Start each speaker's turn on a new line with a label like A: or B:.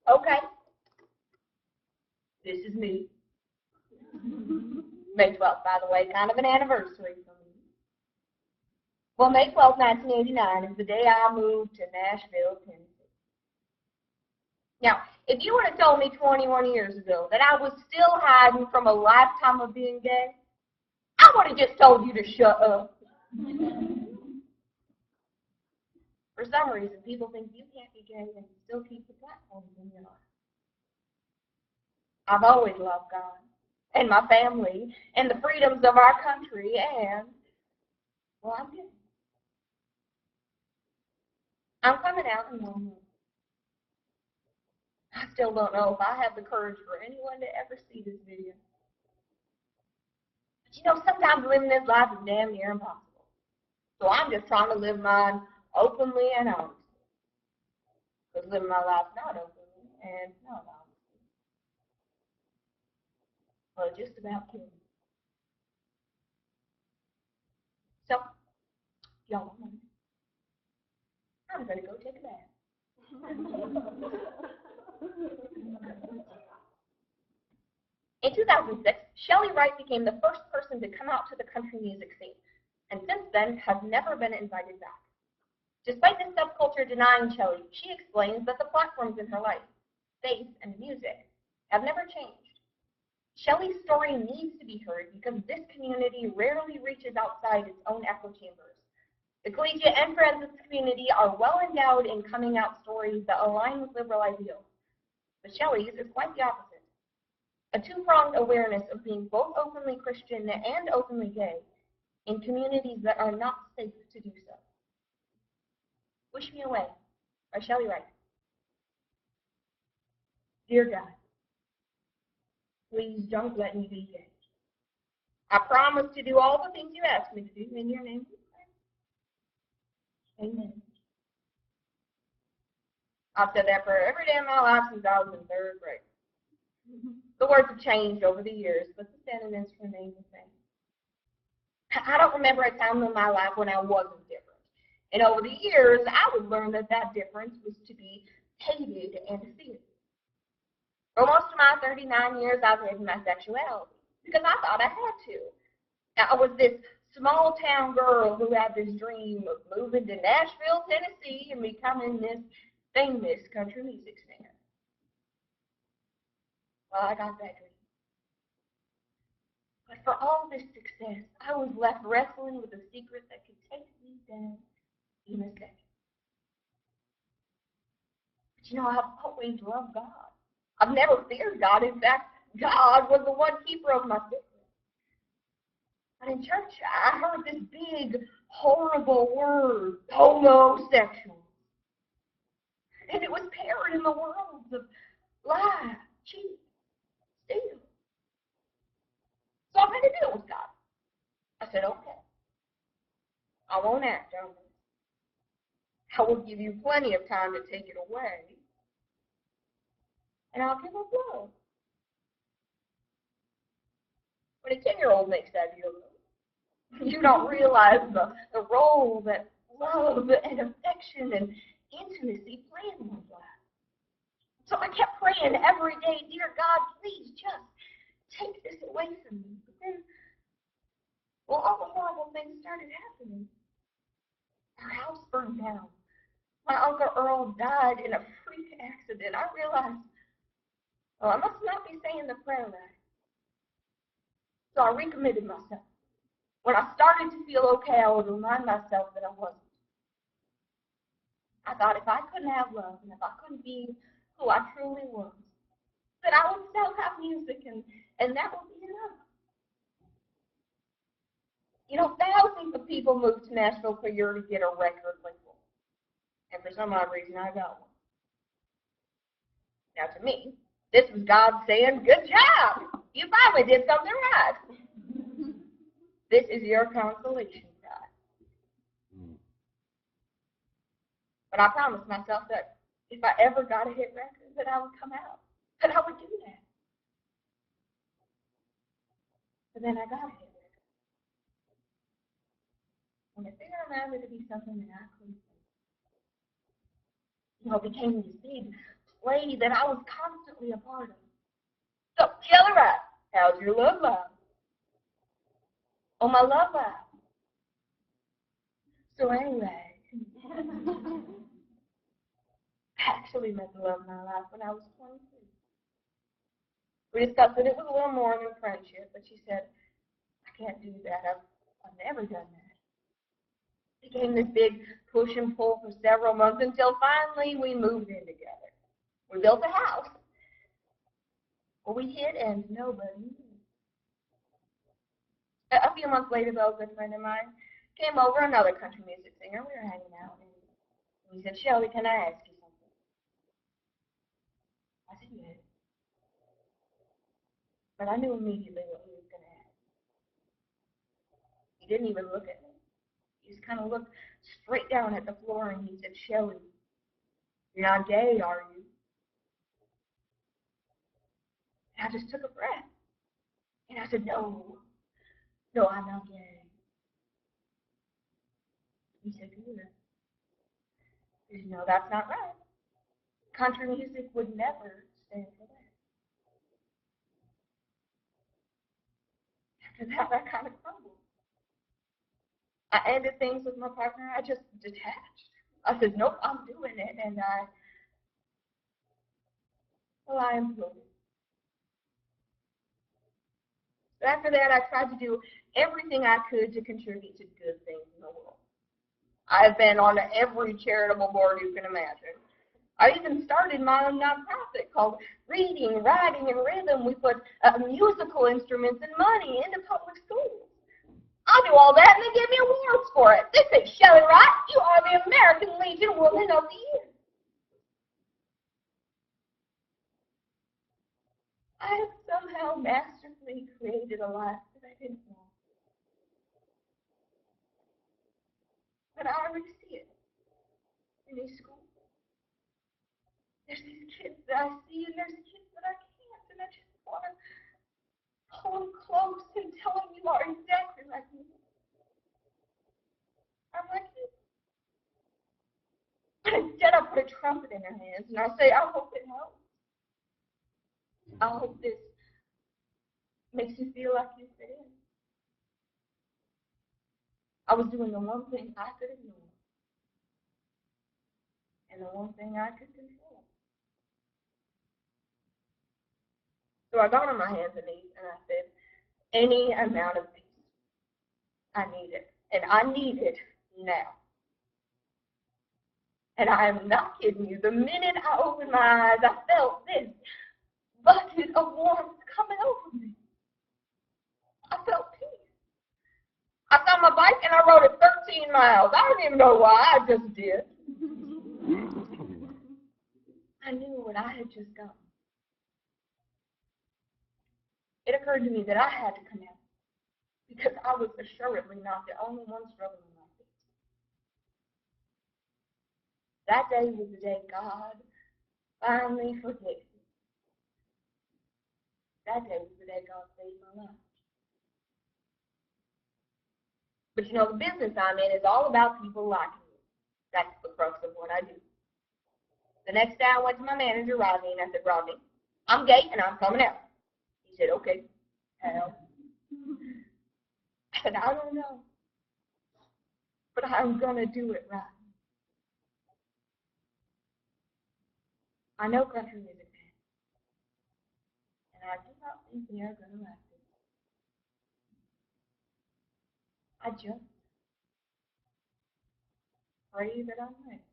A: Okay. This is me. May 12th, by the way, kind of an anniversary for me. Well, May 12th, 1989 is the day I moved to Nashville, Tennessee. Now, if you would have told me 21 years ago that I was still hiding from a lifetime of being gay, I would have just told you to shut up. For some reason, people think you can't be gay and still keep the platforms in your life. I've always loved God and my family and the freedoms of our country, and, well, I'm gay. I'm coming out in 1 month. I still don't know if I have the courage for anyone to ever see this video. But you know, sometimes living this life is damn near impossible. So I'm just trying to live mine openly and honestly. Because living my life not openly and not honestly, well, just about killing me. So, y'all don't know. I'm going to go take a bath. In 2006, Shelley Wright became the first person to come out to the country music scene, and since then has never been invited back. Despite this subculture denying Shelley, she explains that the platforms in her life, faith and music, have never changed. Shelley's story needs to be heard because this community rarely reaches outside its own echo chambers. The collegiate and forensics community are well endowed in coming out stories that align with liberal ideals, but Shelley's is quite the opposite. A two-pronged awareness of being both openly Christian and openly gay in communities that are not safe to do so. Wish Me Away by Shelley Wright. Dear God, please don't let me be gay. I promise to do all the things you ask me to do in your name. Amen. I've said that for every day of my life since I was in 3rd grade. The words have changed over the years, but the sentiments remain the same. I don't remember a time in my life when I wasn't different. And over the years, I would learn that that difference was to be hated and feared. For most of my 39 years, I've hidden my sexuality because I thought I had to. I was this small-town girl who had this dream of moving to Nashville, Tennessee, and becoming this famous country music singer. Well, I got that dream. But for all this success, I was left wrestling with a secret that could take me down in a second. But you know, I've always loved God. I've never feared God. In fact, God was the one keeper of my secret. But in church, I heard this big, horrible word, homosexual. And it was paired in the worlds of lie, cheat, steal. So I made a deal with God. I said, okay, I won't act on it. I will give you plenty of time to take it away. And I'll give up love. When a 10-year-old makes that deal, you don't realize the role that love and affection and intimacy play in one's life. So I kept praying every day, dear God, please just take this away from me. But then, well, all the horrible things started happening. Our house burned down. My Uncle Earl died in a freak accident. I realized, well, I must not be saying the prayer right. So I recommitted myself. When I started to feel okay, I would remind myself that I wasn't. I thought if I couldn't have love and if I couldn't be who I truly was, that I would still have music and that would be enough. You know, thousands of people moved to Nashville per year to get a record label. And for some odd reason, I got one. Now, to me, this was God saying, good job! You finally did something right. This is your consolation prize. But I promised myself that if I ever got a hit record, that I would come out, that I would do that. But then I got a hit record. And I figured I wanted to be something that I couldn't say. You know, it became this big play that I was constantly a part of. So, Kelly Wright, how's your love life? Oh, my love life. So anyway, I actually met the love of my life when I was 22. We discussed that it was a little more than friendship, but she said, I can't do that. I've never done that. It became this big push and pull for several months until finally we moved in together. We built a house. Well, we hid and nobody knew. A few months later, though, a good friend of mine came over, another country music singer. We were hanging out, and he said, Shelly, can I ask you something? I said, yes. But I knew immediately what he was going to ask. He didn't even look at me. He just kind of looked straight down at the floor, and he said, Shelly, you're not gay, are you? And I just took a breath. And I said, no, I'm not gay. He said, good. He said, no, that's not right. Country music would never stand for that. After that, I kind of crumbled. I ended things with my partner. I just detached. I said, nope, I'm doing it. And I imploded. But after that, I tried to do everything I could to contribute to good things in the world. I've been on every charitable board you can imagine. I even started my own nonprofit called Reading, Writing, and Rhythm. We put musical instruments and money into public schools. I do all that, and they give me awards for it. They say, Shelly Wright, you are the American Legion Woman of the Year. I have somehow masterfully created a life that I didn't want. But I already see it in these schools. There's these kids that I see, and there's kids that I can't, and I just want to pull them close and tell them you are exactly like me. I'm like you. But instead, I put a trumpet in their hands, and I say, I hope it helps. I hope this makes you feel like you fit in. I was doing the one thing I could ignore, and the one thing I could control. So I got on my hands and knees, and I said, any amount of peace. I need it, and I need it now. And I am not kidding you. The minute I opened my eyes, I felt this bucket of warmth coming over me. I felt peace. I found my bike and I rode it 13 miles. I don't even know why. I just did. I knew what I had just done. It occurred to me that I had to connect because I was assuredly not the only one struggling like this. That day was the day God finally forgave me. That day was the day God saved my life. But you know, the business I'm in is all about people liking me. That's the crux of what I do. The next day I went to my manager, Rodney, and I said, Rodney, I'm gay and I'm coming out. He said, okay. How? I said, I don't know. But I'm going to do it right. I know country music fans, and I do not think they are going to like it. I just pray that I'm right.